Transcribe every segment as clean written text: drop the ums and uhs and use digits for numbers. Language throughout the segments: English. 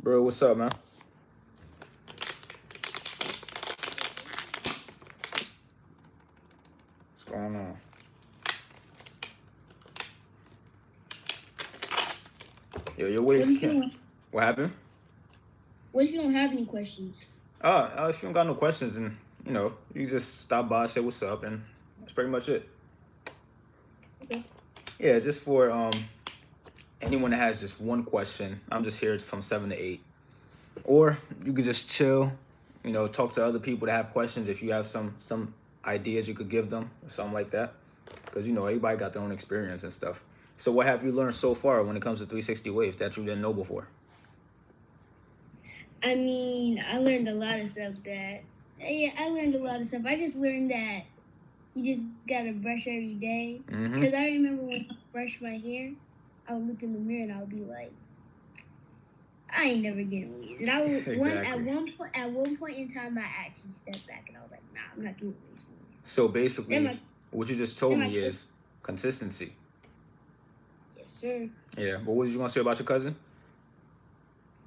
Bro, what's up, man? What's going on? Yo, your What waves if you can't. don't, What happened? what if you don't have any questions? If you don't got no questions, and you just stop by, say what's up, and that's pretty much it. Okay. Yeah, just for anyone that has just one question, I'm just here from 7 to 8. Or you could just chill, talk to other people that have questions. If you have some ideas, you could give them or something like that, because everybody got their own experience and stuff. So what have you learned so far when it comes to 360 waves that you didn't know before? I mean, I learned a lot of stuff I learned a lot of stuff. I just learned that you just gotta brush every day. Mm-hmm. Because I remember when I brushed my hair, I would look in the mirror and I would be like, I ain't never getting weeds. And I would Exactly. at one point in time, I actually stepped back and I was like, nah, I'm not doing weeds anymore. So basically, Then my what you just told then my me is consistency. yes, sir. Yeah, but what was you gonna say about your cousin?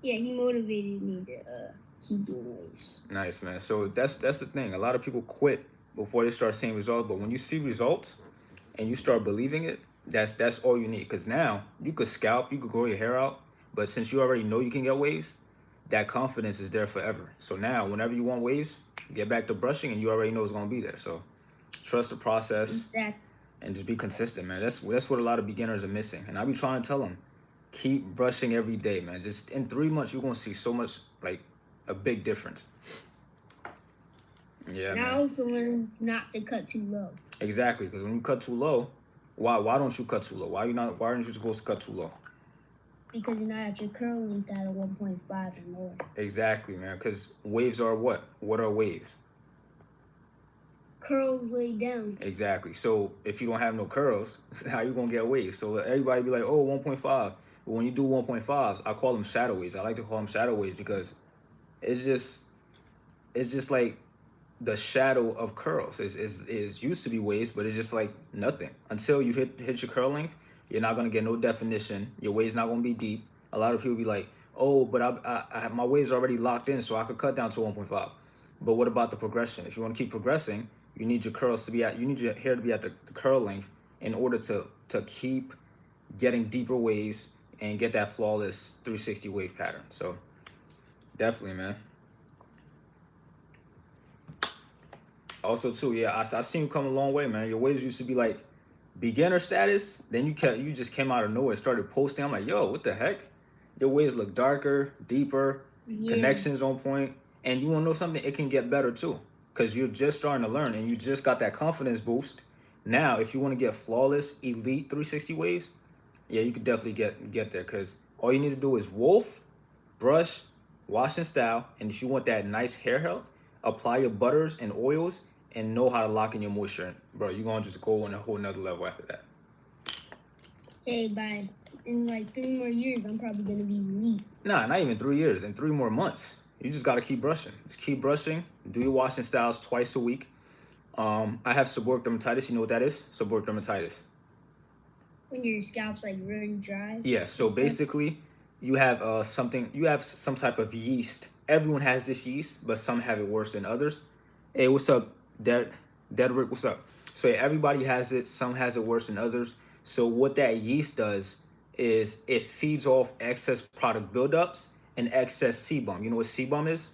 Yeah, he motivated me to keep doing waves. Nice, man. So that's the thing. A lot of people quit before they start seeing results, but when you see results and you start believing it, that's all you need. Because now you could scalp, you could grow your hair out, but since you already know you can get waves, that confidence is there forever. So now, whenever you want waves, get back to brushing, and you already know it's gonna be there. So trust the process Exactly. and just be consistent, man. That's what a lot of beginners are missing. And I be trying to tell them, keep brushing every day, man. Just in 3 months, you're gonna see so much, like a big difference. Yeah, And man. I also learned not to cut too low. Exactly, because when you cut too low, why don't you cut too low? Why aren't you supposed to cut too low? Because you're not at your curl length at a 1.5 or more. Exactly, man. Because waves are what? What are waves? Curls laid down. Exactly. So if you don't have no curls, how you gonna get waves? So everybody be like, oh, 1.5. But when you do 1.5s, I call them shadow waves. I like to call them shadow waves because it's just like the shadow of curls. Is used to be waves, but it's just like nothing. Until you hit your curl length, you're not gonna get no definition. Your wave's not gonna be deep. A lot of people be like, oh, but I have my waves already locked in, so I could cut down to 1.5. But what about the progression? If you want to keep progressing, you need your curls to be at, you need your hair to be at the curl length in order to keep getting deeper waves and get that flawless 360 wave pattern. So definitely, man. Also, too, yeah, I seen you come a long way, man. Your waves used to be like beginner status. Then you just came out of nowhere, started posting. I'm like, yo, what the heck? Your waves look darker, deeper, connections on point. And you want to know something? It can get better too, because you're just starting to learn and you just got that confidence boost. Now, if you want to get flawless, elite 360 waves, yeah, you could definitely get there. Because all you need to do is wolf, brush, wash and style. And if you want that nice hair health, apply your butters and oils and know how to lock in your moisture. Bro, you're going to just go on a whole nother level after that. Hey, in like 3 more years, I'm probably going to be elite. Nah, not even 3 years. In 3 more months. You just got to keep brushing. Just keep brushing. Do your washing styles twice a week. I have seborrheic dermatitis. You know what that is? Seborrheic dermatitis. When your scalp's like really dry. Yeah, so basically you have you have some type of yeast. Everyone has this yeast, but some have it worse than others. Hey, what's up, Dedrick? What's up? So yeah, everybody has it. Some has it worse than others. So what that yeast does is it feeds off excess product buildups and excess sebum. You know what sebum is?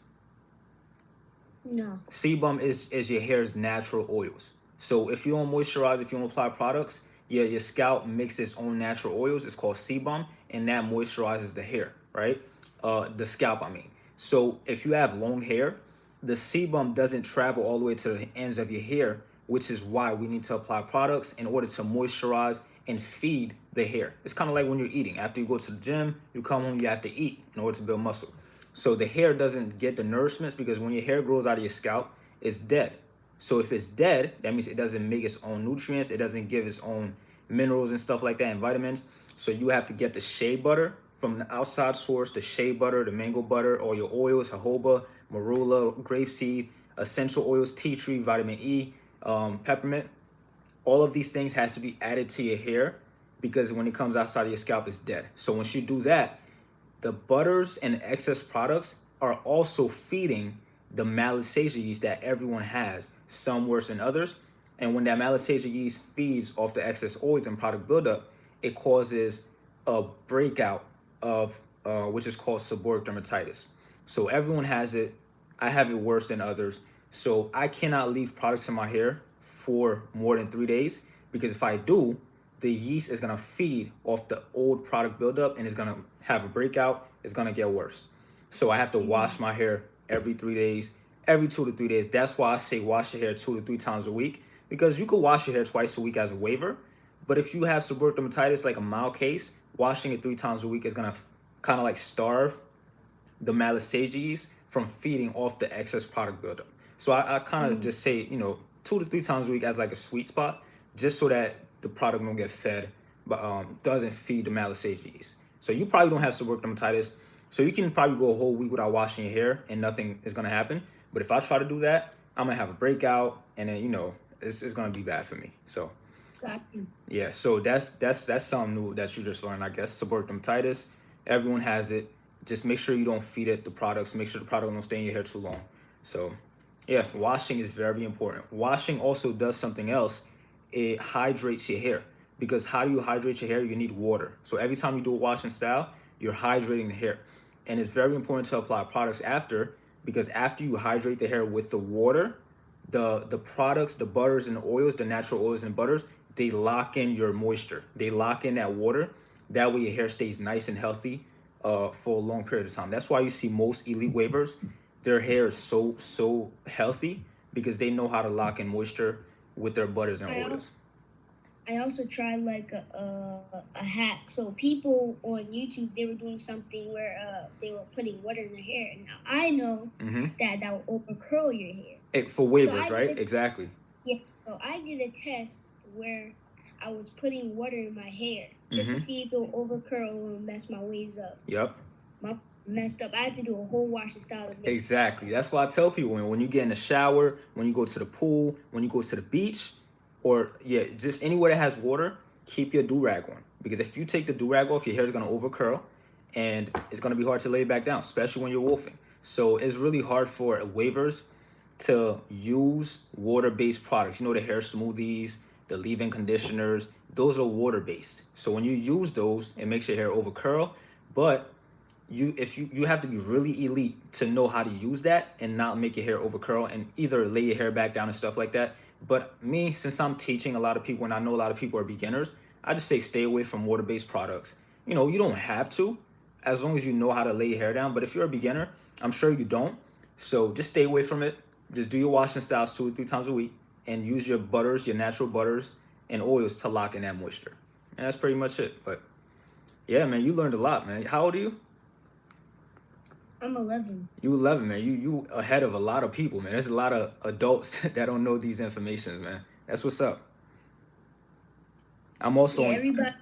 No. Sebum is your hair's natural oils. So if you don't moisturize, if you don't apply products, your scalp makes its own natural oils. It's called sebum, and that moisturizes the hair, right? The scalp, I mean. So if you have long hair, the sebum doesn't travel all the way to the ends of your hair, which is why we need to apply products in order to moisturize and feed the hair. It's kind of like when you're eating. After you go to the gym, you come home, you have to eat in order to build muscle. So the hair doesn't get the nourishments because when your hair grows out of your scalp, it's dead. So if it's dead, that means it doesn't make its own nutrients. It doesn't give its own minerals and stuff like that and vitamins. So you have to get the shea butter from the outside source, the shea butter, the mango butter, or your oils, jojoba, marula, grapeseed, essential oils, tea tree, vitamin E, peppermint. All of these things has to be added to your hair. because when it comes outside of your scalp, it's dead. So once you do that, the butters and excess products are also feeding the malassasia yeast that everyone has, some worse than others. And when that malassasia yeast feeds off the excess oils and product buildup, it causes a breakout of which is called seborrheic dermatitis. So everyone has it. I have it worse than others. So I cannot leave products in my hair for more than 3 days, because if I do, the yeast is gonna feed off the old product buildup and it's gonna have a breakout. It's gonna get worse. So I have to wash my hair every 3 days, every 2 to 3 days. That's why I say wash your hair 2 to 3 times a week, because you could wash your hair twice a week as a waiver. But if you have seborrheic dermatitis, like a mild case, washing it 3 times a week is gonna kind of like starve the malassages from feeding off the excess product buildup. So I kind of just say, 2 to 3 times a week as like a sweet spot, just so that the product don't get fed, but doesn't feed the malassages. So you probably don't have seborrheic dermatitis, so you can probably go a whole week without washing your hair and nothing is gonna happen. But if I try to do that, I'm gonna have a breakout, and then it's gonna be bad for me. So Got you. yeah, so that's something new that you just learned, I guess. Seborrheic dermatitis, everyone has it. Just make sure you don't feed it the products. Make sure the product don't stay in your hair too long. So yeah, washing is very important. Washing also does something else. It hydrates your hair, because how do you hydrate your hair? You need water. So every time you do a washing style, you're hydrating the hair, and it's very important to apply products after, because after you hydrate the hair with the water, the products, the butters and the oils, the natural oils and butters, they lock in your moisture. They lock in that water. That way your hair stays nice and healthy for a long period of time. That's why you see most elite wavers, their hair is so healthy, because they know how to lock in moisture with their butters and I also oils. I also tried like a hack. So people on YouTube, they were doing something where they were putting water in their hair. And now I know that will over curl your hair. For So waivers, I did right? a Exactly. Yeah. So I did a test where I was putting water in my hair just to see if it will over curl or mess my waves up. Yep. My messed up. I had to do a whole washing style to make it right. Exactly. That's why I tell people, when you get in the shower, when you go to the pool, when you go to the beach, or yeah, just anywhere that has water, keep your do rag on, because if you take the do rag off, your hair is gonna over curl, and it's gonna be hard to lay it back down, especially when you're wolfing. So it's really hard for waivers to use water-based products. The hair smoothies, the leave-in conditioners, those are water-based. So when you use those, it makes your hair over curl, but you have to be really elite to know how to use that and not make your hair over curl, and either lay your hair back down and stuff like that. But me, since I'm teaching a lot of people and I know a lot of people are beginners, I just say stay away from water-based products. You don't have to, as long as you know how to lay your hair down. But if you're a beginner, I'm sure you don't. So just stay away from it. Just do your washing styles 2 or 3 times a week, and use your butters, your natural butters and oils to lock in that moisture. And that's pretty much it. But yeah, man, you learned a lot, man. How old are you? I'm 11. You 11, man. You ahead of a lot of people, man. There's a lot of adults that don't know these informations, man. That's what's up. I'm also Yeah, on. everybody.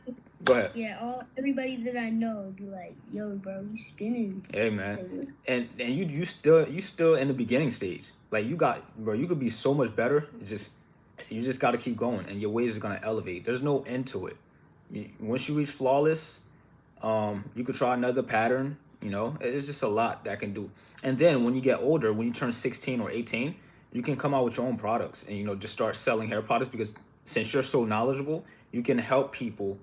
Go ahead. Yeah, everybody that I know be like, "Yo, bro, he's spinning." Hey, man. Like, And you still in the beginning stage. Like, you got, bro. You could be so much better. You just got to keep going, and your waves are gonna elevate. There's no end to it. Once you reach flawless, you could try another pattern. It's just a lot that can do. And then when you get older, when you turn 16 or 18, you can come out with your own products, and just start selling hair products, because since you're so knowledgeable, you can help people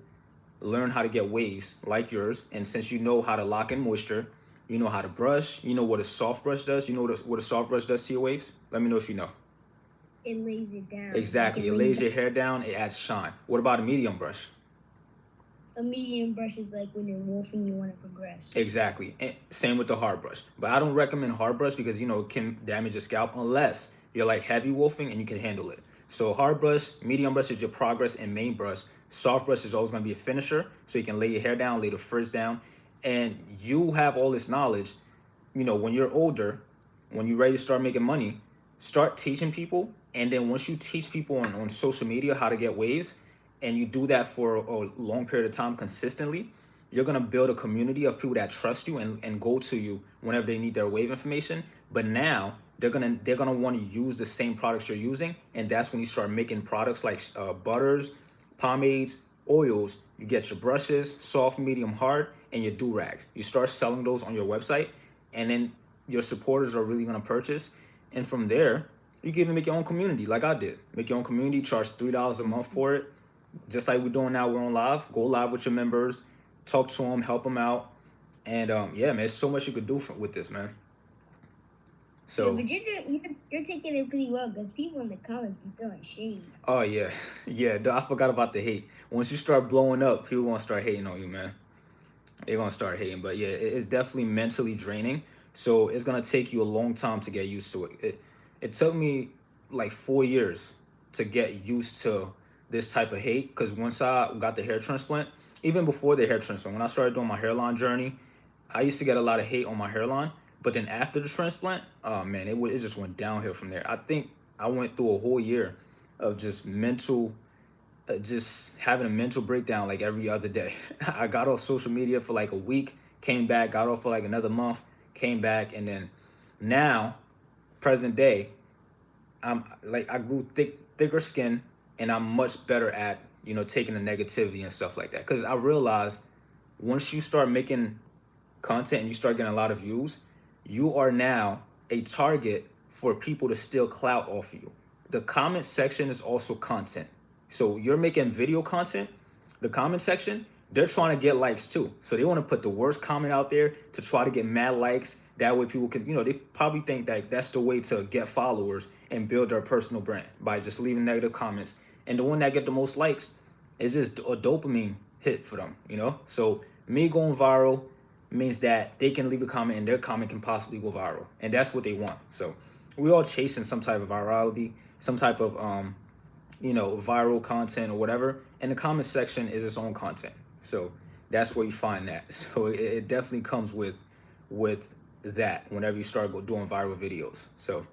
learn how to get waves like yours. And since you know how to lock in moisture, you know how to brush, you know what a soft brush does. You know what a soft brush does to your waves? Let me know if you know. it lays it down. Like Exactly. it It lays lays down. your hair down, it adds shine. What about a medium brush? A medium brush is like when you're wolfing, you want to progress. Exactly. And same with the hard brush. But I don't recommend hard brush, because it can damage your scalp unless you're like heavy wolfing and you can handle it. So hard brush, medium brush is your progress and main brush. Soft brush is always going to be a finisher, so you can lay your hair down, lay the frizz down, and you have all this knowledge. When you're older, when you're ready to start making money, start teaching people. And then once you teach people on social media how to get waves, and you do that for a long period of time consistently, you're gonna build a community of people that trust you and go to you whenever they need their wave information. But now they're gonna want to use the same products you're using, and that's when you start making products like butters, pomades, oils You get your brushes, soft, medium, hard, and your do-rags. You start selling those on your website, and then your supporters are really gonna purchase. And from there, you can even make your own community, like I did. Make your own community, charge $3 a month for it. Just like we're doing now, we're on live. Go live with your members, talk to them, help them out. And yeah, man, there's so much you could do with this, man. Yeah, So but you're taking it pretty well because people in the comments be throwing shade. oh yeah, yeah. I forgot about the hate. Once you start blowing up, people gonna start hating on you, man. They're gonna start hating. But yeah, it's definitely mentally draining. So it's gonna take you a long time to get used to it. It took me like 4 years to get used to this type of hate. Cause once I got the hair transplant, even before the hair transplant, when I started doing my hairline journey, I used to get a lot of hate on my hairline. But then after the transplant, oh man, it just went downhill from there. I think I went through a whole year of just having a mental breakdown like every other day. I got off social media for like a week, came back, got off for like another month, came back, and then now, present day, I'm like I grew thicker skin, and I'm much better at taking the negativity and stuff like that. Because I realized once you start making content and you start getting a lot of views, you are now a target for people to steal clout off of you. The comment section is also content. So you're making video content, the comment section, they're trying to get likes too. So they want to put the worst comment out there to try to get mad likes. That way people can, they probably think that that's the way to get followers and build their personal brand by just leaving negative comments. And the one that get the most likes is just a dopamine hit for them. So me going viral means that they can leave a comment and their comment can possibly go viral. And that's what they want. So we're all chasing some type of virality, some type of viral content or whatever. And the comment section is its own content. So that's where you find that. So it definitely comes with that whenever you start doing viral videos. So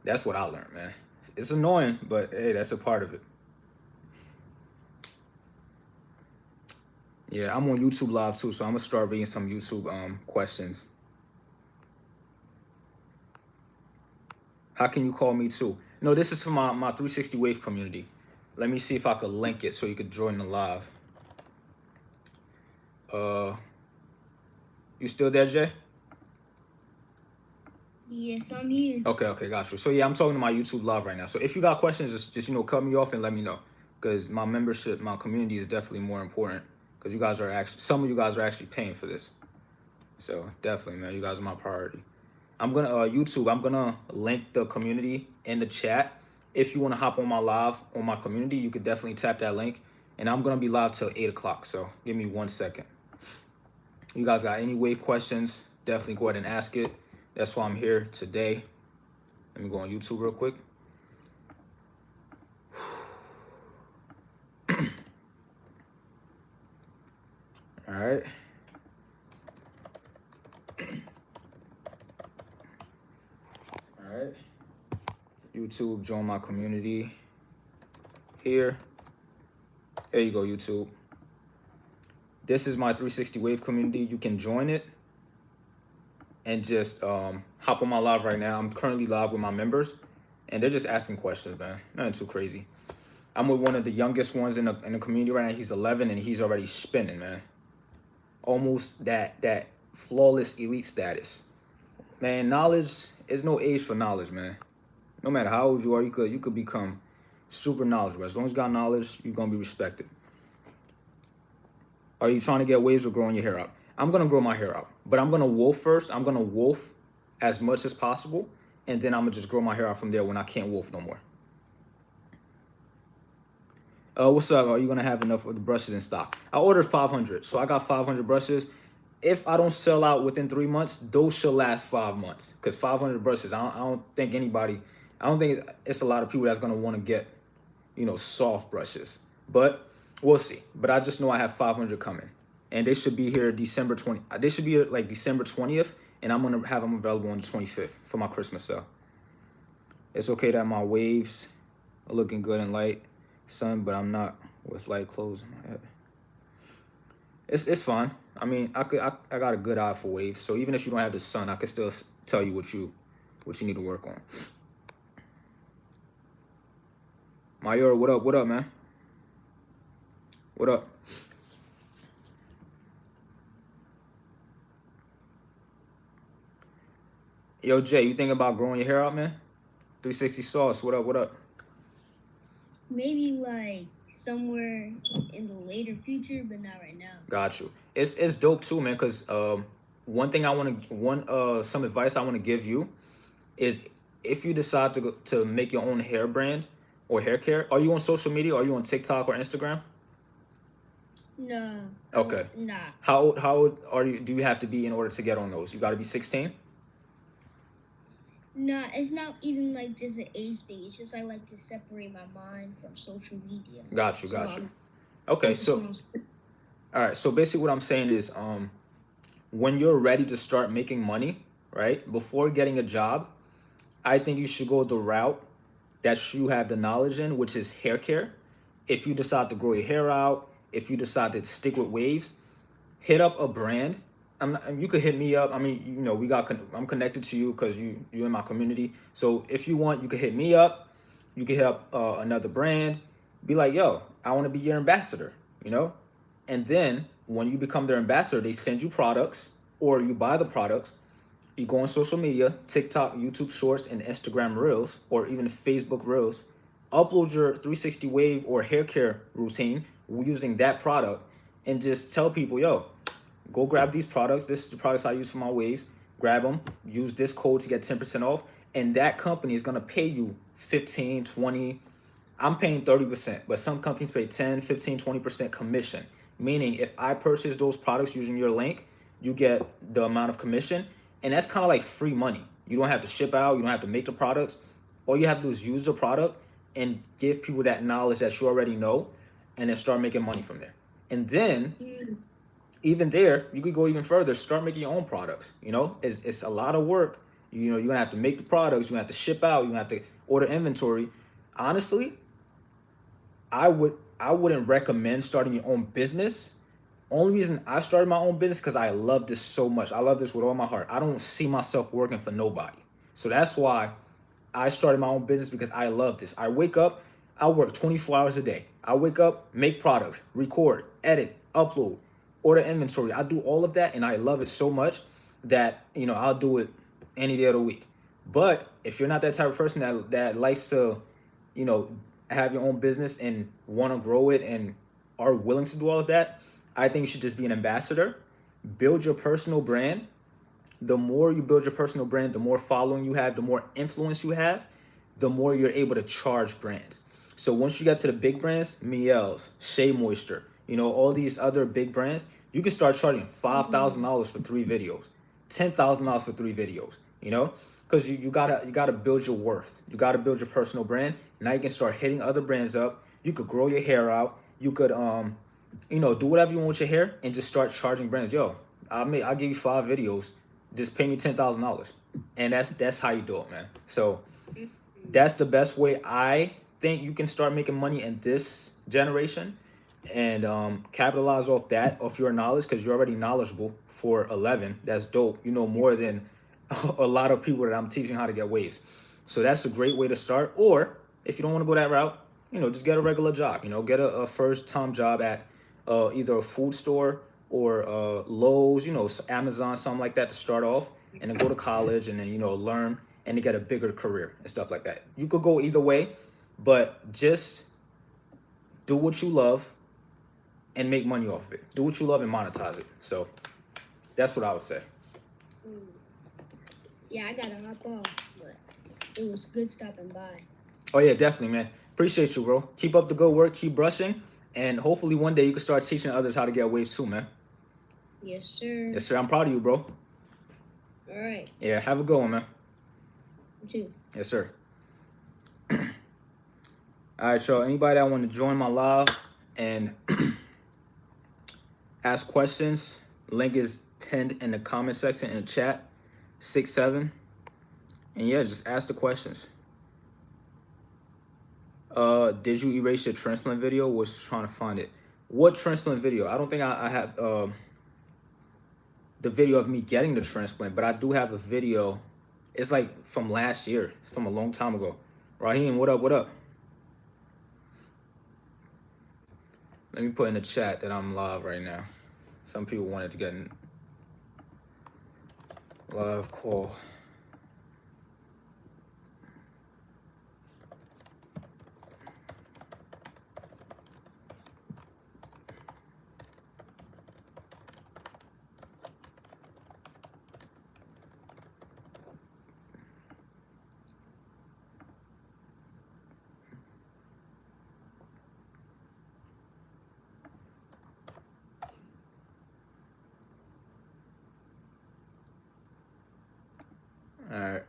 that's what I learned, man. It's annoying, but hey, that's a part of it. Yeah, I'm on YouTube Live too, so I'm gonna start reading some YouTube questions. How can you call me too? No, this is for my 360 Wave community. Let me see if I could link it so you could join the live. You still there, Jay? Yes, I'm here. Okay, got you. So yeah, I'm talking to my YouTube Live right now. So if you got questions, just cut me off and let me know, because my membership, my community is definitely more important. Because some of you guys are actually paying for this. So definitely, man, you guys are my priority. I'm gonna YouTube. I'm gonna link the community in the chat. If you want to hop on my live on my community, you could definitely tap that link. And I'm gonna be live till 8 o'clock. So give me 1 second. You guys got any wave questions? Definitely go ahead and ask it. That's why I'm here today. Let me go on YouTube real quick. All right. All right. YouTube, join my community here. There you go, YouTube. This is my 360 Wave community. You can join it and just hop on my live right now. I'm currently live with my members, and they're just asking questions, man. Nothing too crazy. I'm with one of the youngest ones in the community right now. He's 11, and he's already spinning, man. Almost that flawless elite status. Man, knowledge is no age for knowledge, man. No matter how old you are, you could become super knowledgeable. As long as you got knowledge, you're gonna be respected. Are you trying to get waves or growing your hair out? I'm gonna grow my hair out, but I'm gonna wolf first. I'm gonna wolf as much as possible, and then I'm gonna just grow my hair out from there when I can't wolf no more. What's up? Are you gonna have enough of the brushes in stock? I ordered 500, so I got 500 brushes. If I don't sell out within 3 months, those should last 5 months. Because 500 brushes, I don't think it's a lot of people that's gonna want to get, soft brushes. But we'll see. But I just know I have 500 coming, and they should be here December 20. They should be here like December 20th, and I'm gonna have them available on the 25th for my Christmas sale. It's okay that my waves are looking good and light, sun, but I'm not with light clothes in my head. It's fine. I mean, I got a good eye for waves, so even if you don't have the sun, I can still tell you what you need to work on. Mayor, what up, man? What up? Yo, Jay, you thinking about growing your hair out, man? 360 sauce. What up? What up? Maybe like somewhere in the later future, but not right now. Got you. It's dope too, man. Cause one thing I want to some advice I want to give you is if you decide to make your own hair brand or hair care, are you on social media? Are you on TikTok or Instagram? No, Okay. nah. How old are you? Do you have to be in order to get on those? You got to be 16. Nah, it's not even like just an age thing. It's just I like to separate my mind from social media. Got you. So Got you. I'm Okay. focused So more on all right. So basically, what I'm saying is, when you're ready to start making money, right? Before getting a job, I think you should go the route that you have the knowledge in, which is hair care. If you decide to grow your hair out, if you decide to stick with waves, hit up a brand. You could hit me up. I mean, I'm connected to you because you in my community. So if you want, you could hit me up. You could hit up another brand. Be like, yo, I want to be your ambassador. You know, and then when you become their ambassador, they send you products or you buy the products. You go on social media, TikTok, YouTube Shorts, and Instagram Reels, or even Facebook Reels. Upload your 360 wave or hair care routine using that product, and just tell people, yo, go grab these products. This is the products I use for my waves. Grab them, use this code to get 10% off, and that company is gonna pay you 15, 20. I'm paying 30%, but some companies pay 10, 15, 20% commission. Meaning if I purchase those products using your link, you get the amount of commission. And that's kind of like free money. You don't have to ship out, you don't have to make the products. All you have to do is use the product and give people that knowledge that you already know, and then start making money from there. And then even there, you could go even further, start making your own products. It's a lot of work. You're gonna have to make the products, you're gonna have to ship out, you're gonna have to order inventory. Honestly, I wouldn't recommend starting your own business. Only reason I started my own business because I love this so much. I love this with all my heart. I don't see myself working for nobody. So that's why I started my own business, because I love this. I wake up, I work 24 hours a day. I wake up, make products, record, edit, upload, order inventory. I do all of that and I love it so much that, I'll do it any day of the week. But if you're not that type of person that likes to, you know, have your own business and want to grow it and are willing to do all of that, I think you should just be an ambassador. Build your personal brand. The more you build your personal brand, the more following you have, the more influence you have, the more you're able to charge brands. So once you get to the big brands, Miel's, Shea Moisture, all these other big brands, you can start charging $5,000 for 3 videos, $10,000 for 3 videos, because you gotta build your worth. You gotta build your personal brand. Now you can start hitting other brands up. You could grow your hair out. You could do whatever you want with your hair and just start charging brands. Yo, I'll give you 5 videos. Just pay me $10,000, and that's how you do it, man. So that's the best way I think you can start making money in this generation, and capitalize off your knowledge, because you're already knowledgeable for 11. That's dope. You know more than a lot of people that I'm teaching how to get waves. So that's a great way to start. Or if you don't want to go that route, just get a regular job. Get a first time job at either a food store or Lowe's, Amazon, something like that to start off, and then go to college and then learn and to get a bigger career and stuff like that. You could go either way, but just do what you love and make money off of it. Do what you love and monetize it. So that's what I would say. Yeah, I gotta hop off, but it was good stopping by. Oh yeah, definitely, man. Appreciate you, bro. Keep up the good work. Keep brushing, and hopefully one day you can start teaching others how to get waves too, man. Yes, sir. Yes, sir. I'm proud of you, bro. All right. Yeah, have a good one, man. You too. Yes, sir. All right, y'all. Anybody that want to join my live and ask questions, link is pinned in the comment section in the chat. 6'7", and yeah, just ask the questions. Did you erase your transplant video? Was trying to find it. What transplant video? I don't think I have the video of me getting the transplant, but I do have a video. It's like from last year. It's from a long time ago. Raheem, what up? What up? Let me put in the chat that I'm live right now. Some people wanted to get in live call.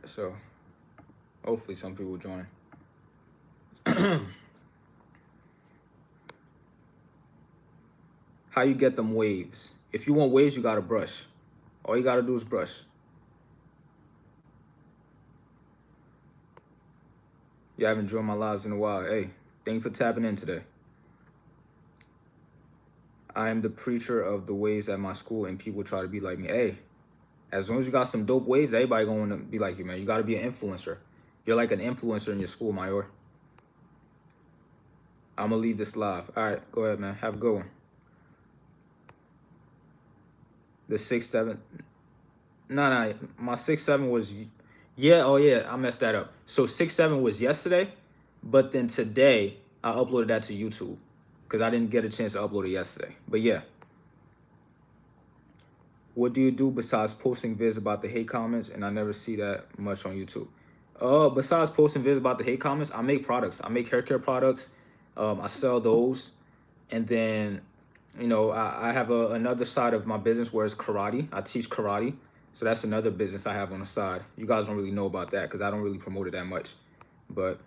So hopefully some people join. How you get them waves? If you want waves, you gotta brush. All you gotta do is brush. You haven't joined my lives in a while. Hey, thank you for tapping in today. I am the preacher of the waves at my school, and people try to be like me. Hey, as long as you got some dope waves, everybody gonna wanna be like you, man. You gotta be an influencer. You're like an influencer in your school, Mayor. I'm gonna leave this live. All right, go ahead, man. Have a good one. The 6-7. No, my 6-7 was, yeah. Oh yeah, I messed that up. So 6-7 was yesterday, but then today I uploaded that to YouTube because I didn't get a chance to upload it yesterday. But yeah, what do you do besides posting vids about the hate comments? And I never see that much on YouTube. Besides posting vids about the hate comments, I make products. I make hair care products. I sell those, and then I have another side of my business where it's karate. I teach karate. So that's another business I have on the side. You guys don't really know about that because I don't really promote it that much. But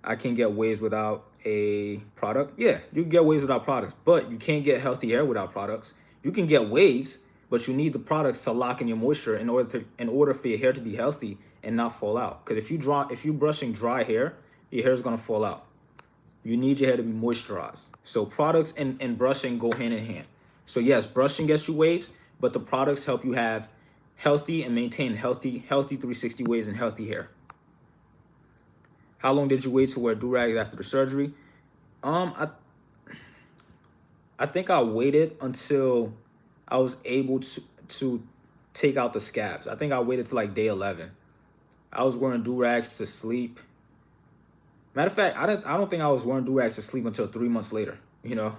I can get waves without a product. Yeah, you can get waves without products, but you can't get healthy hair without products. You can get waves, but you need the products to lock in your moisture in order for your hair to be healthy and not fall out. Because if you're brushing dry hair, your hair is gonna fall out. You need your hair to be moisturized. So products and brushing go hand in hand. So yes, brushing gets you waves, but the products help you have healthy and maintain healthy 360 waves and healthy hair. How long did you wait to wear do-rags after the surgery? I think I waited until I was able to take out the scabs. I think I waited till like day 11. I was wearing do-rags to sleep. Matter of fact, I don't think I was wearing do-rags to sleep until 3 months later.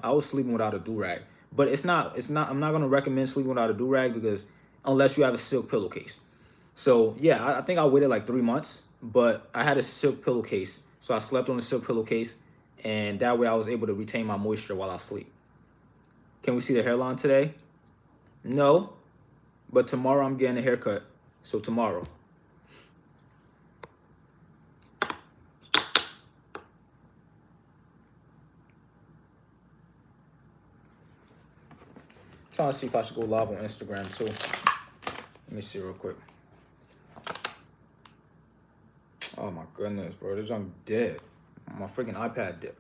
I was sleeping without a do-rag. But it's not, I'm not gonna recommend sleeping without a do-rag because unless you have a silk pillowcase. So yeah, I think I waited like 3 months, but I had a silk pillowcase. So I slept on a silk pillowcase, and that way I was able to retain my moisture while I sleep. Can we see the hairline today? No, but tomorrow I'm getting a haircut. So tomorrow. Trying to see if I should go live on Instagram too. Let me see real quick. Oh my goodness, bro. This junk dead. My freaking iPad dipped.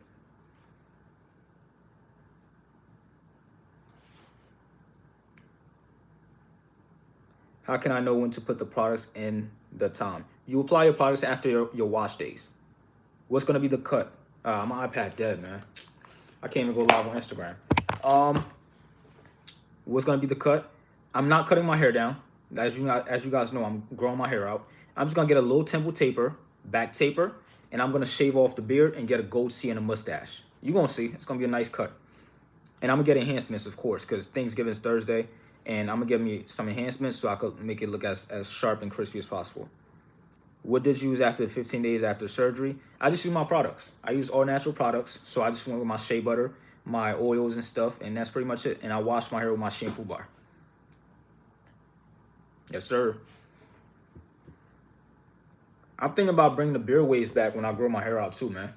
How can I know when to put the products in the time? You apply your products after your wash days. What's gonna be the cut? My iPad dead, man. I can't even go live on Instagram. What's gonna be the cut? I'm not cutting my hair down. As you guys know, I'm growing my hair out. I'm just gonna get a low temple taper, back taper, and I'm gonna shave off the beard and get a goatee and a mustache. You're gonna see, it's gonna be a nice cut. And I'm gonna get enhancements, of course, because Thanksgiving is Thursday, and I'm gonna get me some enhancements so I could make it look as sharp and crispy as possible. What did you use after 15 days after surgery? I just use my products. I use all natural products, so I just went with my shea butter, my oils and stuff, and that's pretty much it. And I wash my hair with my shampoo bar. Yes, sir. I'm thinking about bringing the beard waves back when I grow my hair out too, man.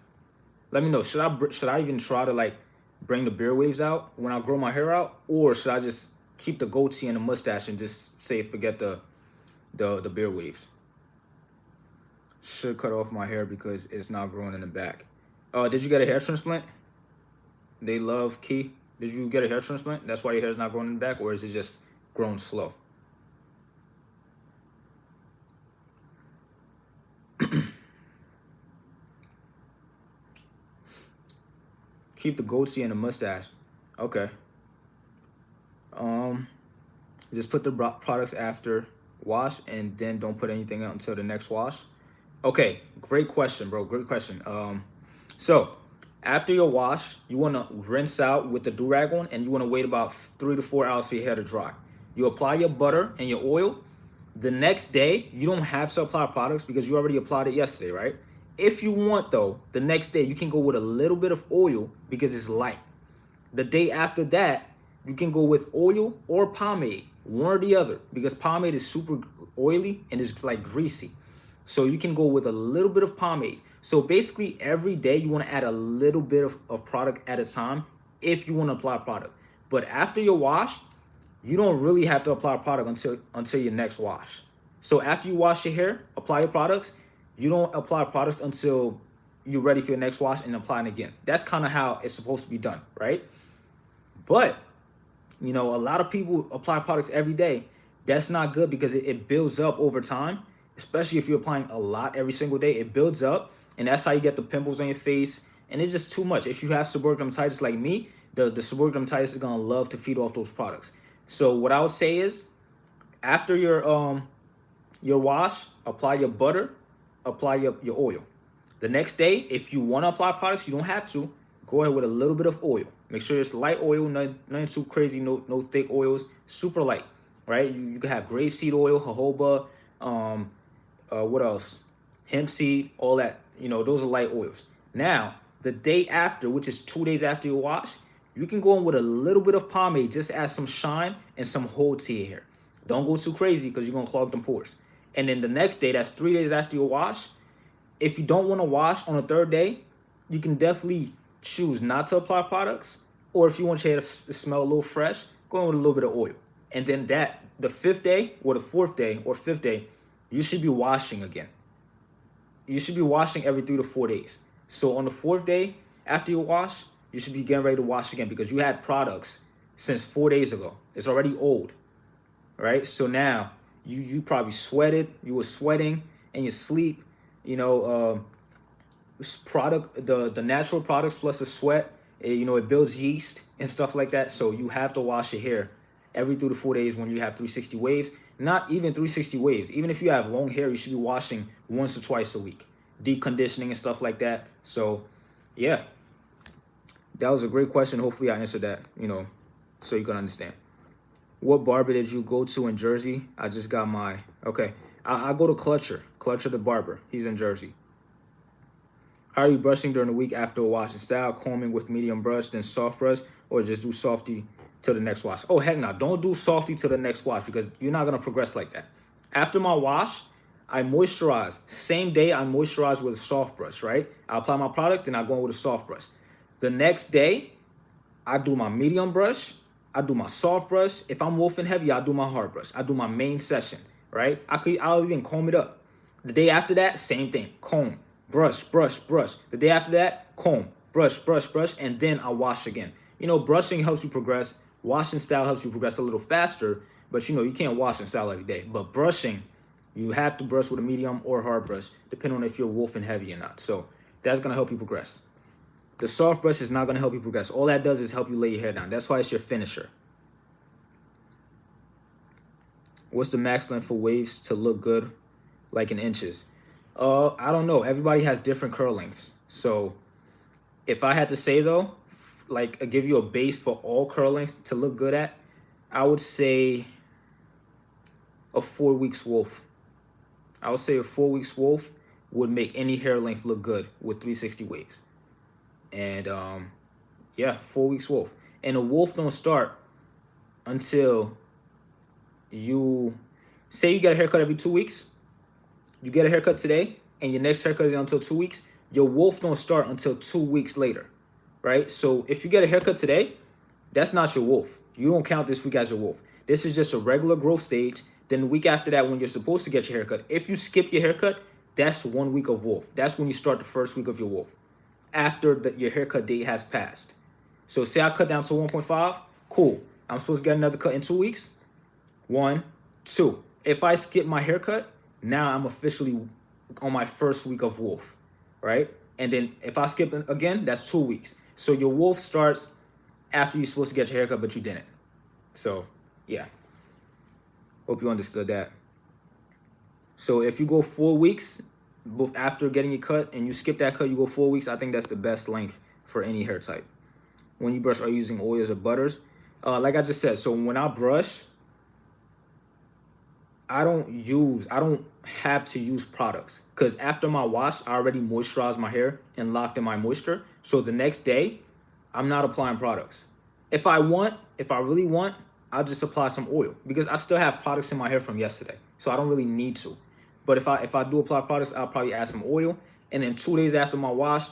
Let me know. Should I even try to like bring the beard waves out when I grow my hair out, or should I just keep the goatee and the mustache and just say forget the beard waves? Should cut off my hair because it's not growing in the back. Did you get a hair transplant? They love Key. Did you get a hair transplant? That's why your hair's not growing in the back, or is it just growing slow? Keep the goatee and the mustache. Okay. Just put the products after wash and then don't put anything out until the next wash. Okay, great question, bro. Great question. So after your wash, you want to rinse out with the do-rag on, and you want to wait about 3 to 4 hours for your hair to dry. You apply your butter and your oil. The next day, you don't have to apply products because you already applied it yesterday, right? If you want, though, the next day, you can go with a little bit of oil because it's light. The day after that, you can go with oil or pomade, one or the other, because pomade is super oily and it's like greasy. So you can go with a little bit of pomade. So basically every day you want to add a little bit of product at a time if you want to apply product. But after your wash, you don't really have to apply product until your next wash. So after you wash your hair, apply your products. You don't apply products until you're ready for your next wash and applying again. That's kind of how it's supposed to be done, right? But a lot of people apply products every day. That's not good because it builds up over time, especially if you're applying a lot every single day. It builds up, and that's how you get the pimples on your face. And it's just too much. If you have seborrheic dermatitis like me, the seborrheic dermatitis is gonna love to feed off those products. So what I would say is, after your wash, apply your butter, apply your oil. The next day, if you want to apply products, you don't have to. Go ahead with a little bit of oil. Make sure it's light oil, nothing too crazy, no thick oils, super light, right? You can have grapeseed oil, jojoba, what else? Hemp seed, all that. Those are light oils. Now, the day after, which is 2 days after your wash, you can go in with a little bit of pomade, just add some shine and some hold to your hair. Don't go too crazy because you're gonna clog them pores. And then the next day, that's 3 days after your wash. If you don't want to wash on the third day, you can definitely choose not to apply products. Or if you want your hair to smell a little fresh, go in with a little bit of oil. And then the 5th day or the 4th day or 5th day, you should be washing again. You should be washing every 3 to 4 days. So on the 4th day after you wash, you should be getting ready to wash again because you had products since 4 days ago. It's already old, right? So now you probably sweated. You were sweating in your sleep. The natural products plus the sweat, it builds yeast and stuff like that. So you have to wash your hair every 3 to 4 days when you have 360 waves. Not even 360 waves. Even if you have long hair, you should be washing once or twice a week. Deep conditioning and stuff like that. So yeah, that was a great question. Hopefully I answered that, so you can understand. What barber did you go to in Jersey? I just got okay. I go to Clutcher the barber. He's in Jersey. How are you brushing during the week after a wash? Style combing with medium brush, then soft brush, or just do softy till the next wash? Oh, heck no. Don't do softy till the next wash because you're not going to progress like that. After my wash, I moisturize. Same day, I moisturize with a soft brush, right? I apply my product, and I go in with a soft brush. The next day, I do my medium brush. I do my soft brush. If I'm wolfing heavy, I do my hard brush. I do my main session, right? I'll even comb it up. The day after that, same thing. Comb, brush, brush, brush. The day after that, comb, brush, brush, brush, and then I wash again. Brushing helps you progress. Washing style helps you progress a little faster, but you can't wash in style every day. But brushing, you have to brush with a medium or hard brush, depending on if you're wolfing heavy or not. So that's gonna help you progress. The soft brush is not going to help you progress. All that does is help you lay your hair down. That's why it's your finisher. What's the max length for waves to look good, like in inches? I don't know. Everybody has different curl lengths. So if I had to say, though, like give you a base for all curl lengths to look good at, I would say a 4 weeks wolf. I would say a 4 weeks wolf would make any hair length look good with 360 waves. And yeah, 4 weeks wolf. And a wolf don't start until you say you get a haircut every 2 weeks. You get a haircut today, and your next haircut is until 2 weeks. Your wolf don't start until 2 weeks later, right? So if you get a haircut today, that's not your wolf. You don't count this week as your wolf. This is just a regular growth stage. Then the week after that, when you're supposed to get your haircut, if you skip your haircut, that's 1 week of wolf. That's when you start the first week of your wolf, after your haircut date has passed. So say I cut down to 1.5, cool. I'm supposed to get another cut in 2 weeks. 1, 2. If I skip my haircut, now I'm officially on my first week of wolf, right? And then if I skip it again, that's 2 weeks. So your wolf starts after you're supposed to get your haircut, but you didn't. So yeah, hope you understood that. So if you go 4 weeks after getting your cut and you skip that cut, you go 4 weeks, I think that's the best length for any hair type. When you brush, are you using oils or butters? Like I just said, so when I brush, I don't have to use products because after my wash, I already moisturized my hair and locked in my moisture. So the next day, I'm not applying products. If I really want, I'll just apply some oil because I still have products in my hair from yesterday, so I don't really need to. But if I do apply products, I'll probably add some oil, and then 2 days after my wash,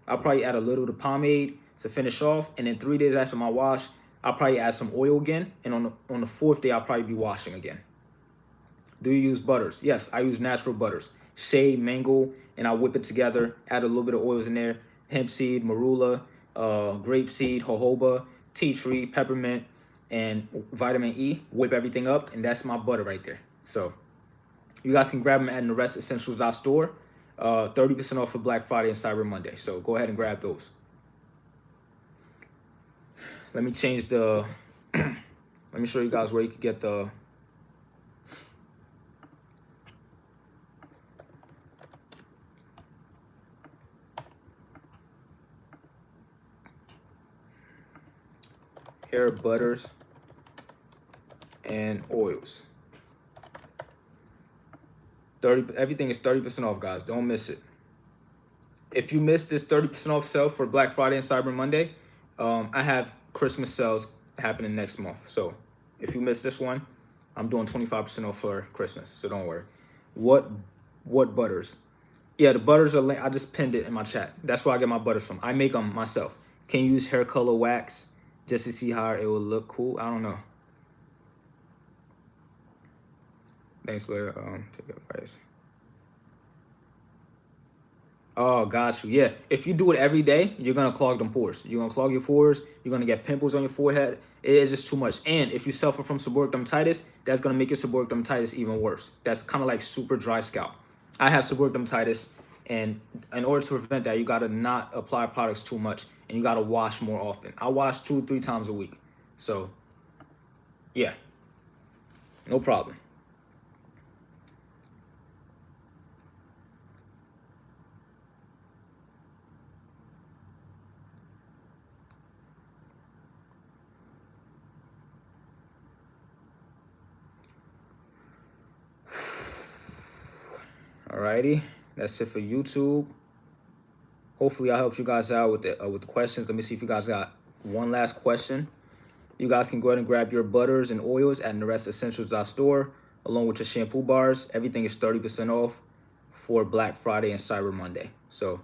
I'll probably add a little of the pomade to finish off, and then 3 days after my wash, I'll probably add some oil again, and on the fourth day, I'll probably be washing again. Do you use butters? Yes, I use natural butters. Shea, mango, and I whip it together, add a little bit of oils in there. Hemp seed, marula, grape seed, jojoba, tea tree, peppermint, and vitamin E. Whip everything up, and that's my butter right there. So you guys can grab them at NerestEssentials.store. 30% off for Black Friday and Cyber Monday. So go ahead and grab those. Let me change the... let me show you guys where you can get the... hair butters and oils. Everything is 30% off, guys. Don't miss it. If you missed this 30% off sale for Black Friday and Cyber Monday, I have Christmas sales happening next month. So if you missed this one, I'm doing 25% off for Christmas. So don't worry. What butters? Yeah, the butters are I just pinned it in my chat. That's where I get my butters from. I make them myself. Can you use hair color wax just to see how it will look cool? I don't know. Thanks for take advice. Oh, got you. Yeah, if you do it every day, you're gonna clog them pores. You're gonna clog your pores. You're gonna get pimples on your forehead. It is just too much. And if you suffer from seborrheic dermatitis, that's gonna make your seborrheic dermatitis even worse. That's kind of like super dry scalp. I have seborrheic dermatitis, and in order to prevent that, you gotta not apply products too much, and you gotta wash more often. I wash 2-3 times a week. So, yeah, no problem. Alrighty, that's it for YouTube. Hopefully I helped you guys out with the questions. Let me see if you guys got one last question. You guys can go ahead and grab your butters and oils at NerestEssentials.store along with your shampoo bars. Everything is 30% off for Black Friday and Cyber Monday. So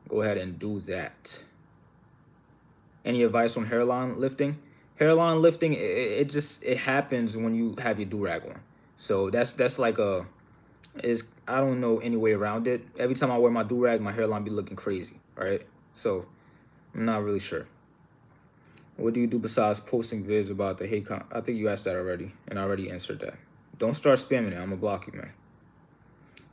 go ahead and do that. Any advice on hairline lifting? Hairline lifting, it happens when you have your do-rag on. So that's like I don't know any way around it. Every time I wear my do-rag, my hairline be looking crazy, right? So I'm not really sure. What do you do besides posting vids about the hate comment? I think you asked that already, and I already answered that. Don't start spamming it. I'm gonna block you, man.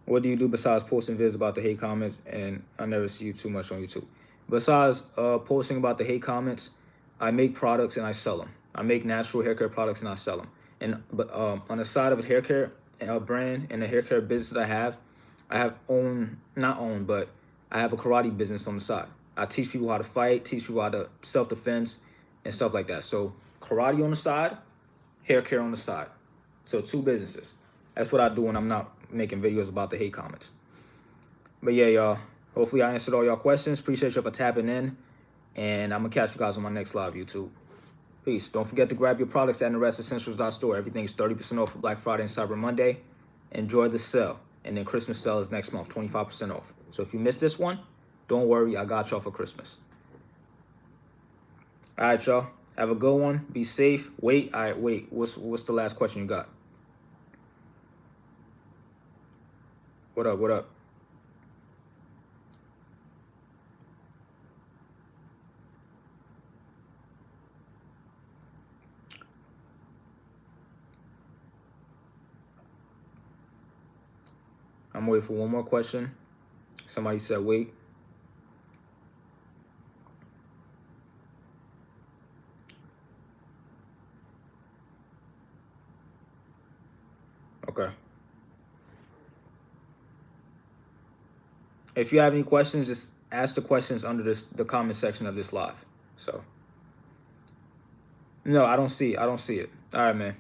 What do you do besides posting vids about the hate comments? And I never see you too much on YouTube. Besides posting about the hate comments, I make products and I sell them. I make natural hair care products and I sell them. And but on the side of a hair care brand and the hair care business that I have but I have a karate business on the side. I teach people how to fight, teach people how to self-defense and stuff like that. So karate on the side, hair care on the side. So 2 businesses. That's what I do when I'm not making videos about the hate comments. But yeah, y'all. Hopefully I answered all y'all questions. Appreciate you for tapping in. And I'm going to catch you guys on my next live, YouTube. Peace. Don't forget to grab your products at NerestEssentials.store. Everything is 30% off for Black Friday and Cyber Monday. Enjoy the sale. And then Christmas sale is next month, 25% off. So if you missed this one, don't worry. I got y'all for Christmas. All right, y'all. Have a good one. Be safe. Wait. All right, wait. What's the last question you got? What up? What up? I'm waiting for one more question. Somebody said wait. Okay. If you have any questions, just ask the questions under the comment section of this live. So no, I don't see it. All right, man.